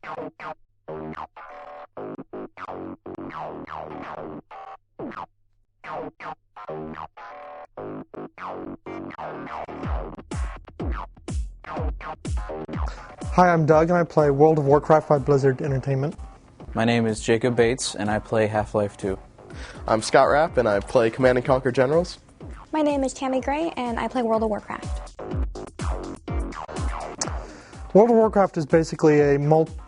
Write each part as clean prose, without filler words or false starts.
Hi, I'm Doug, and I play World of Warcraft by Blizzard Entertainment. My name is Jacob Bates, and I play Half-Life 2. I'm Scott Rapp, and I play Command & Conquer Generals. My name is Tammy Gray, and I play World of Warcraft. World of Warcraft is basically a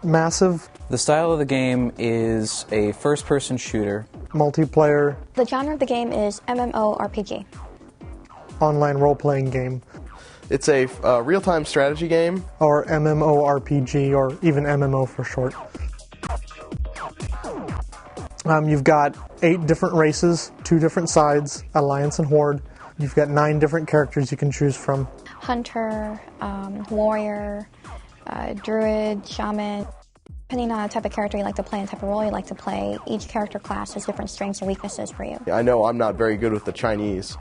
massive The style of the game is a first-person shooter. multiplayer The genre of the game is MMORPG. online role-playing game, It's a real-time strategy game. or MMORPG, or even MMO for short. You've got 8 different races, 2 different sides, Alliance and Horde. You've got 9 different characters you can choose from. Hunter, warrior, druid, shaman. Depending on the type of character you like to play and type of role you like to play, each character class has different strengths and weaknesses for you. I know I'm not very good with the Chinese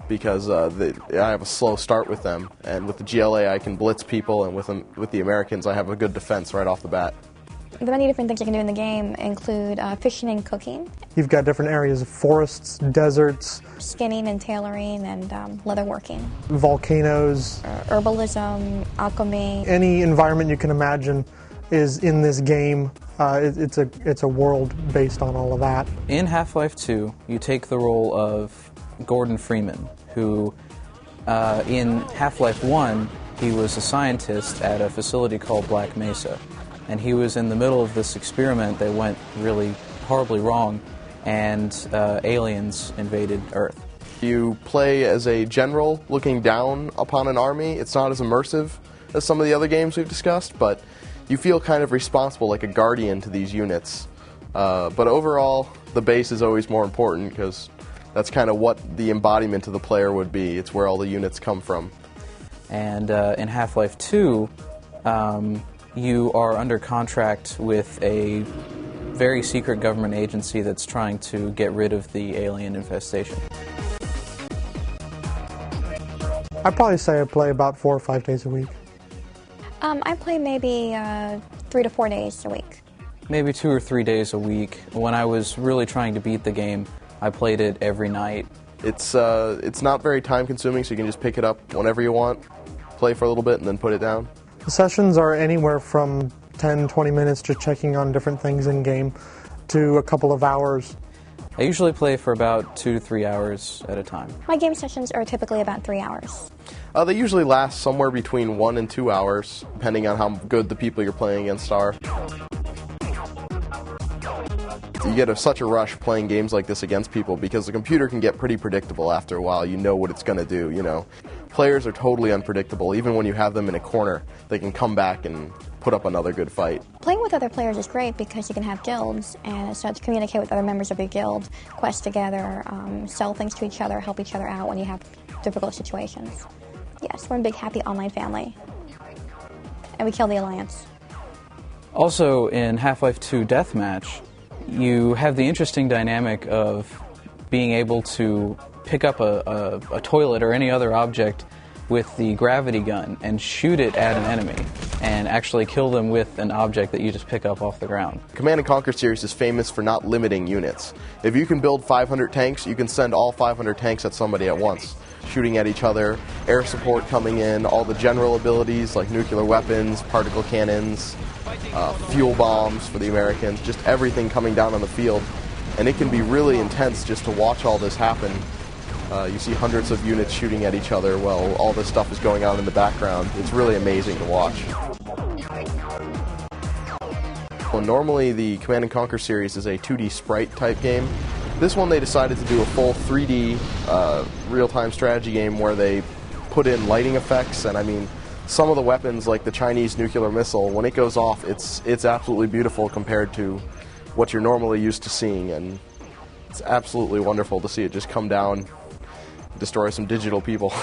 because I have a slow start with them, and with the GLA I can blitz people, and with the Americans I have a good defense right off the bat. The many different things you can do in the game include fishing and cooking, You've got different areas of forests, deserts, skinning and tailoring, and leatherworking. volcanoes. Herbalism, alchemy. Any environment you can imagine is in this game. It's a world based on all of that. In Half-Life 2, you take the role of Gordon Freeman, who in Half-Life 1, he was a scientist at a facility called Black Mesa. And he was in the middle of this experiment that went really horribly wrong, and aliens invaded Earth. You play as a general looking down upon an army. It's not as immersive as some of the other games we've discussed, but you feel kind of responsible, like a guardian to these units. But overall, the base is always more important because that's kind of what the embodiment of the player would be. It's where all the units come from. And in Half-Life 2, you are under contract with a very secret government agency that's trying to get rid of the alien infestation. I'd probably say I play about 4 or 5 days a week. I play maybe 3 to 4 days a week. Maybe 2 or 3 days a week. When I was really trying to beat the game, I played it every night. It's not very time consuming, so you can just pick it up whenever you want, play for a little bit, and then put it down. The sessions are anywhere from 10, 20 minutes just checking on different things in game to a couple of hours. I usually play for about 2 to 3 hours at a time. My game sessions are typically about 3 hours. They usually last somewhere between 1 and 2 hours, depending on how good the people you're playing against are. You get such a rush playing games like this against people because the computer can get pretty predictable after a while. You know what it's going to do, you know. Players are totally unpredictable. Even when you have them in a corner, they can come back and put up another good fight. Playing with other players is great because you can have guilds and start to communicate with other members of your guild, quest together, sell things to each other, help each other out when you have difficult situations. Yes, we're a big, happy online family. And we kill the Alliance. Also, in Half-Life 2 Deathmatch, you have the interesting dynamic of being able to pick up a toilet or any other object with the gravity gun and shoot it at an enemy and actually kill them with an object that you just pick up off the ground. Command & Conquer series is famous for not limiting units. If you can build 500 tanks, you can send all 500 tanks at somebody at once, shooting at each other, air support coming in, all the general abilities like nuclear weapons, particle cannons, fuel bombs for the Americans, just everything coming down on the field. And it can be really intense just to watch all this happen. You see hundreds of units shooting at each other while all this stuff is going on in the background. It's really amazing to watch. Well, normally the Command & Conquer series is a 2D sprite type game. This one they decided to do a full 3D real-time strategy game where they put in lighting effects, and I mean, some of the weapons like the Chinese nuclear missile, when it goes off, it's absolutely beautiful compared to what you're normally used to seeing, and it's absolutely wonderful to see it just come down, destroy some digital people.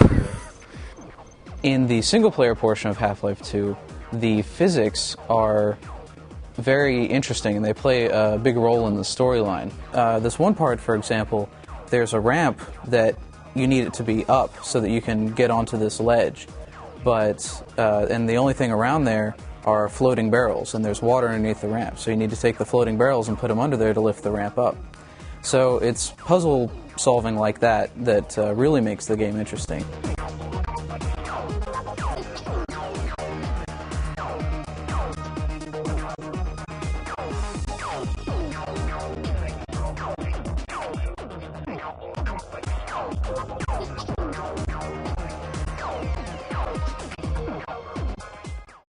In the single-player portion of Half-Life 2, the physics are very interesting and they play a big role in the storyline. This one part, for example, there's a ramp that you need it to be up so that you can get onto this ledge. But and the only thing around there are floating barrels, and there's water underneath the ramp. So you need to take the floating barrels and put them under there to lift the ramp up. So it's puzzle solving like that that really makes the game interesting.